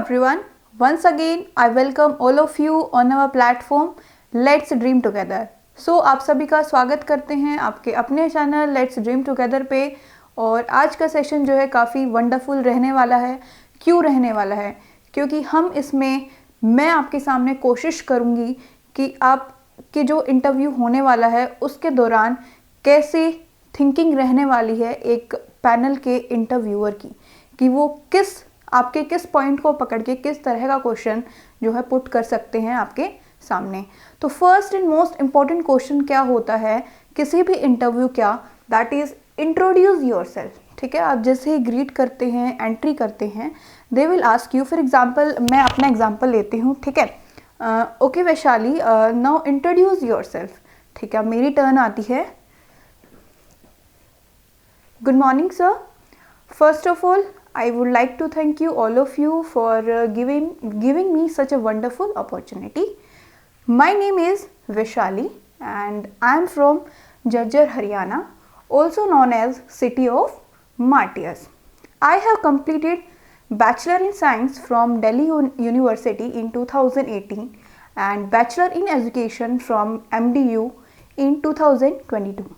everyone. Once again, I welcome all of you on our platform Let's Dream Together. So आप सभी का स्वागत करते हैं आपके अपने चैनल Let's Dream Together पे। और आज का सेशन जो है काफ़ी वंडरफुल रहने वाला है। क्यों रहने वाला है? क्योंकि हम इसमें मैं आपके सामने कोशिश करूँगी कि आपके जो इंटरव्यू होने वाला है उसके दौरान कैसे थिंकिंग रहने वाली है एक पैनल के इंटरव्यूअर की, कि वो आपके किस पॉइंट को पकड़ के किस तरह का क्वेश्चन जो है पुट कर सकते हैं आपके सामने। तो first and most important question क्या होता है किसी भी इंटरव्यू का, दैट इज़ इंट्रोड्यूस योरसेल्फ। ठीक है, आप जैसे ही ग्रीट करते हैं, एंट्री करते हैं, they will ask you. For example मैं अपना एग्जांपल लेती हूँ। ठीक है, okay Vaishali, now introduce yourself. ठीक है, मेरी टर्न आती है। Good morning sir, first of all I would like to thank you all of you for giving me such a wonderful opportunity. My name is Vaishali and I am from Jhajjar, Haryana, also known as City of Martyrs. I have completed Bachelor in Science from Delhi University in 2018 and Bachelor in Education from MDU in 2022.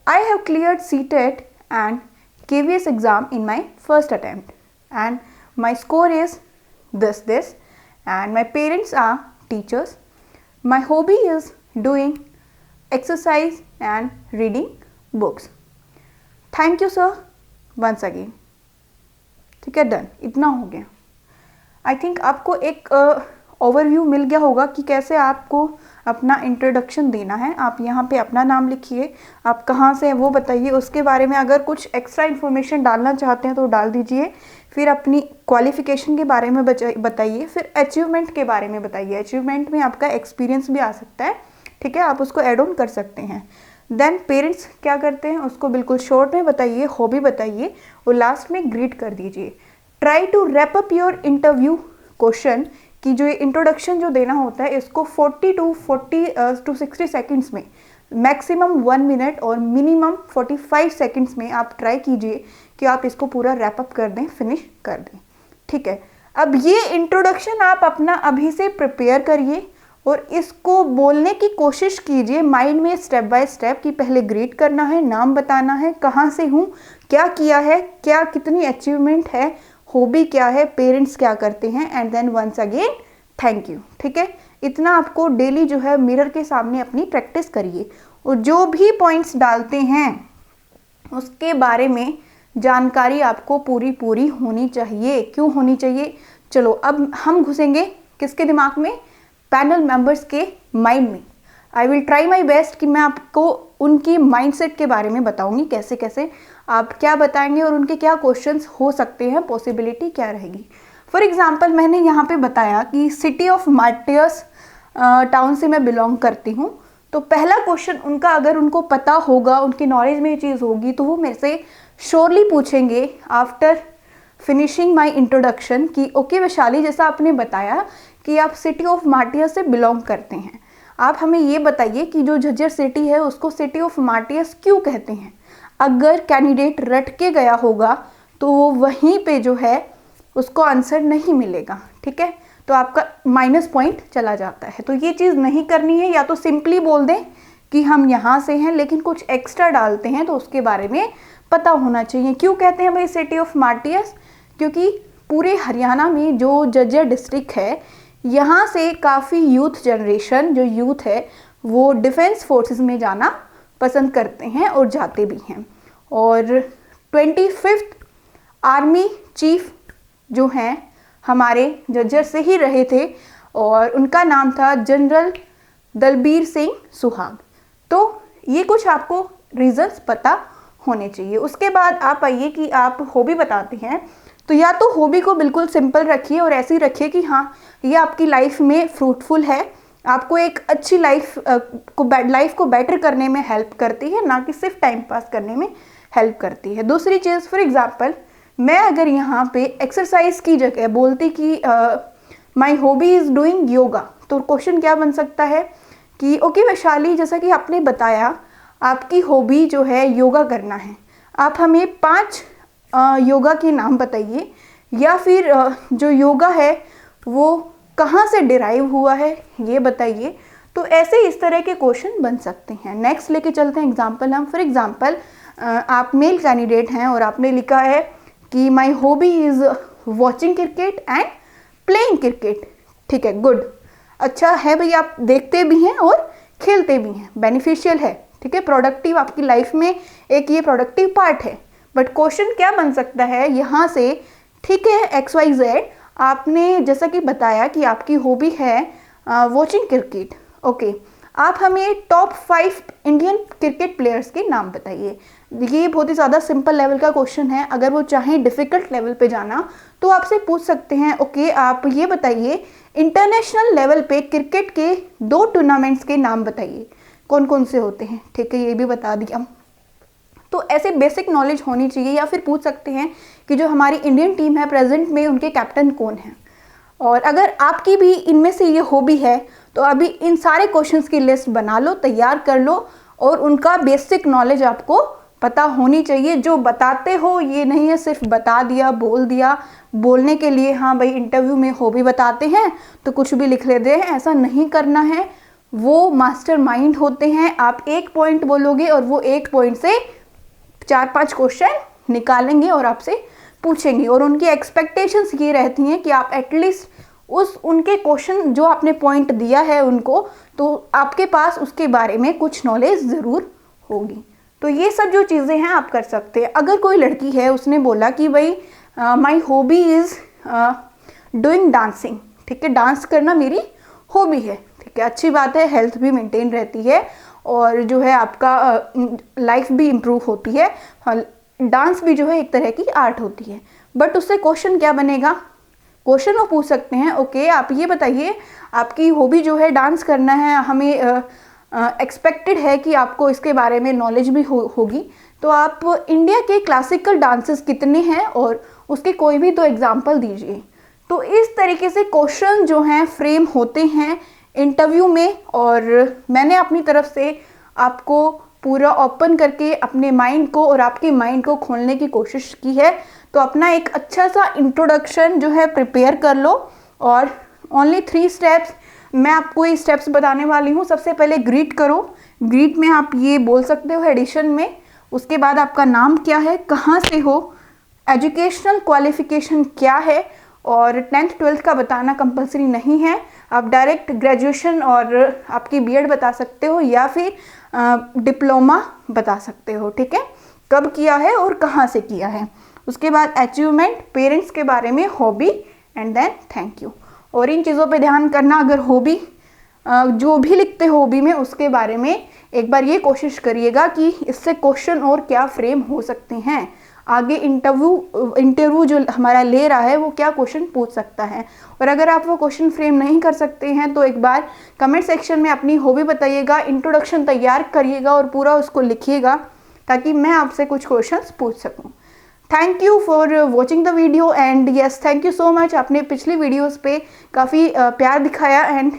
I have cleared CTET and KVS exam in my first attempt and my score is this and my parents are teachers. My hobby is doing exercise and reading books. Thank you sir once again. ठीक है, done, इतना हो गया। I think आपको एक overview मिल गया होगा कि कैसे आपको अपना इंट्रोडक्शन देना है। आप यहाँ पे अपना नाम लिखिए, आप कहाँ से हैं वो बताइए, उसके बारे में अगर कुछ एक्स्ट्रा इन्फॉर्मेशन डालना चाहते हैं तो डाल दीजिए। फिर अपनी क्वालिफ़िकेशन के बारे में बताइए, फिर अचीवमेंट के बारे में बताइए। अचीवमेंट में आपका एक्सपीरियंस भी आ सकता है। ठीक है, आप उसको एड ऑन कर सकते हैं। देन पेरेंट्स क्या करते हैं उसको बिल्कुल शॉर्ट में बताइए, हॉबी बताइए और लास्ट में ग्रीट कर दीजिए। Try to wrap up your interview question, कि जो ये इंट्रोडक्शन जो देना होता है इसको 40 to 60 सेकंड्स में, मैक्सिमम 1 मिनट और मिनिमम 45 सेकंड्स में आप ट्राई कीजिए कि आप इसको पूरा रैप अप कर दें, फिनिश कर दें। ठीक है, अब ये इंट्रोडक्शन आप अपना अभी से प्रिपेयर करिए और इसको बोलने की कोशिश कीजिए माइंड में स्टेप बाय स्टेप, कि पहले ग्रीट करना है, नाम बताना है, कहाँ से हूँ, क्या किया है, क्या कितनी अचीवमेंट है, हॉबी क्या है, पेरेंट्स क्या करते हैं, and then once again thank you. ठीक है, इतना आपको डेली जो है मिरर के सामने अपनी प्रैक्टिस करिए और जो भी पॉइंट्स डालते हैं उसके बारे में जानकारी आपको पूरी होनी चाहिए। क्यों होनी चाहिए? चलो अब हम घुसेंगे किसके दिमाग में? पैनल मेंबर्स के माइंड में। I will try my best कि मैं आपको उनकी माइंडसेट के बारे में बताऊंगी, कैसे कैसे आप क्या बताएंगे और उनके क्या क्वेश्चंस हो सकते हैं, पॉसिबिलिटी क्या रहेगी। फॉर एग्जांपल मैंने यहाँ पे बताया कि सिटी ऑफ मार्टियर्स टाउन से मैं बिलोंग करती हूँ, तो पहला क्वेश्चन उनका अगर उनको पता होगा, उनकी नॉलेज में ये चीज़ होगी, तो वो मेरे से श्योरली पूछेंगे आफ्टर फिनिशिंग माई इंट्रोडक्शन कि ओके वैशाली, जैसा आपने बताया कि आप सिटी ऑफ मार्टियर्स से बिलोंग करते हैं, आप हमें ये बताइए कि जो झज्जर सिटी है उसको सिटी ऑफ मार्टियर्स क्यों कहते हैं। अगर कैंडिडेट रट के गया होगा तो वो वहीं पे जो है उसको आंसर नहीं मिलेगा। ठीक है, तो आपका माइनस पॉइंट चला जाता है। तो ये चीज़ नहीं करनी है, या तो सिंपली बोल दें कि हम यहाँ से हैं, लेकिन कुछ एक्स्ट्रा डालते हैं तो उसके बारे में पता होना चाहिए। क्यों कहते हैं भाई सिटी ऑफ मार्टियर्स? क्योंकि पूरे हरियाणा में जो झज्जर डिस्ट्रिक्ट है, यहाँ से काफ़ी यूथ जनरेशन जो यूथ है वो डिफेंस फोर्सेस में जाना पसंद करते हैं और जाते भी हैं। और 25th आर्मी चीफ जो हैं हमारे झज्जर से ही रहे थे और उनका नाम था जनरल दलबीर सिंह सुहाग। तो ये कुछ आपको रीजंस पता होने चाहिए। उसके बाद आप आइए कि आप हॉबी बताते हैं, तो या तो हॉबी को बिल्कुल सिंपल रखिए और ऐसे ही रखिए कि हाँ ये आपकी लाइफ में फ्रूटफुल है, आपको एक अच्छी लाइफ को बेटर करने में हेल्प करती है, ना कि सिर्फ टाइम पास करने में हेल्प करती है। दूसरी चीज़, फॉर एग्जांपल मैं अगर यहाँ पे एक्सरसाइज की जगह बोलती कि my hobby is doing yoga, तो क्वेश्चन क्या बन सकता है कि ओके वैशाली, जैसा कि आपने बताया आपकी हॉबी जो है योगा करना है, आप हमें 5 योगा के नाम बताइए या फिर जो योगा है वो कहाँ से डिराइव हुआ है ये बताइए। तो ऐसे इस तरह के क्वेश्चन बन सकते हैं। नेक्स्ट लेके चलते हैं एग्जाम्पल हम। फॉर एग्जाम्पल आप मेल कैंडिडेट हैं और आपने लिखा है कि my hobby is watching cricket and playing cricket. ठीक है, गुड, अच्छा है भाई, आप देखते भी हैं और खेलते भी हैं, बेनिफिशियल है, ठीक है, प्रोडक्टिव आपकी लाइफ में एक ये प्रोडक्टिव पार्ट है। बट क्वेश्चन क्या बन सकता है यहाँ से, ठीक है, XYZ आपने जैसा कि बताया कि आपकी हॉबी है वॉचिंग क्रिकेट। ओके, आप हमें टॉप 5 इंडियन क्रिकेट प्लेयर्स के नाम बताइए। ये बहुत ही ज़्यादा सिंपल लेवल का क्वेश्चन है। अगर वो चाहें डिफ़िकल्ट लेवल पे जाना तो आपसे पूछ सकते हैं, ओके आप ये बताइए इंटरनेशनल लेवल पे क्रिकेट के 2 टूर्नामेंट्स के नाम बताइए, कौन कौन से होते हैं। ठीक है, ये भी बता दिया। तो ऐसे बेसिक नॉलेज होनी चाहिए। या फिर पूछ सकते हैं कि जो हमारी इंडियन टीम है प्रेजेंट में उनके कैप्टन कौन हैं। और अगर आपकी भी इनमें से ये हॉबी है तो अभी इन सारे क्वेश्चंस की लिस्ट बना लो, तैयार कर लो, और उनका बेसिक नॉलेज आपको पता होनी चाहिए। जो बताते हो ये नहीं है सिर्फ बता दिया, बोल दिया, बोलने के लिए, हाँ भाई इंटरव्यू में हॉबी बताते हैं तो कुछ भी लिख लेते हैं, ऐसा नहीं करना है। वो मास्टरमाइंड होते हैं। आप एक पॉइंट बोलोगे और वो एक पॉइंट से 4-5 क्वेश्चन निकालेंगे और आपसे पूछेंगे, और उनकी एक्सपेक्टेशंस ये रहती हैं कि आप एटलीस्ट उनके क्वेश्चन जो आपने पॉइंट दिया है उनको, तो आपके पास उसके बारे में कुछ नॉलेज ज़रूर होगी। तो ये सब जो चीज़ें हैं आप कर सकते हैं। अगर कोई लड़की है उसने बोला कि भाई my hobby is doing dancing, ठीक है, डांस करना मेरी हॉबी है, ठीक है, अच्छी बात है, हेल्थ भी मेंटेन रहती है और जो है आपका लाइफ भी इम्प्रूव होती है। डांस भी जो है एक तरह की आर्ट होती है। बट उससे क्वेश्चन क्या बनेगा, क्वेश्चन वो पूछ सकते हैं, ओके आप ये बताइए आपकी हॉबी जो है डांस करना है, हमें एक्सपेक्टेड है कि आपको इसके बारे में नॉलेज भी होगी, तो आप इंडिया के क्लासिकल डांसेस कितने हैं और उसके कोई भी 2 एग्जाम्पल दीजिए। तो इस तरीके से क्वेश्चन जो हैं फ्रेम होते हैं इंटरव्यू में, और मैंने अपनी तरफ से आपको पूरा ओपन करके अपने माइंड को और आपके माइंड को खोलने की कोशिश की है। तो अपना एक अच्छा सा इंट्रोडक्शन जो है प्रिपेयर कर लो, और ओनली 3 स्टेप्स मैं आपको ये स्टेप्स बताने वाली हूँ। सबसे पहले ग्रीट करो। ग्रीट में आप ये बोल सकते हो एडिशन में, उसके बाद आपका नाम क्या है, कहाँ से हो, एजुकेशनल क्वालिफिकेशन क्या है, और 10th 12th का बताना कंपलसरी नहीं है। आप डायरेक्ट ग्रेजुएशन और आपकी बीएड बता सकते हो या फिर डिप्लोमा बता सकते हो, ठीक है, कब किया है और कहाँ से किया है। उसके बाद अचीवमेंट, पेरेंट्स के बारे में, hobby, and then thank you. और इन चीज़ों पे ध्यान करना, अगर हॉबी जो भी लिखते हो हॉबी में उसके बारे में एक बार ये कोशिश करिएगा कि इससे क्वेश्चन और क्या फ्रेम हो सकते हैं, आगे इंटरव्यू जो हमारा ले रहा है वो क्या क्वेश्चन पूछ सकता है। और अगर आप वो क्वेश्चन फ्रेम नहीं कर सकते हैं तो एक बार कमेंट सेक्शन में अपनी हॉबी बताइएगा, इंट्रोडक्शन तैयार करिएगा और पूरा उसको लिखिएगा ताकि मैं आपसे कुछ क्वेश्चंस पूछ सकूं। Thank you for watching the video and yes thank you so much. आपने पिछली वीडियोस पे काफ़ी प्यार दिखाया एंड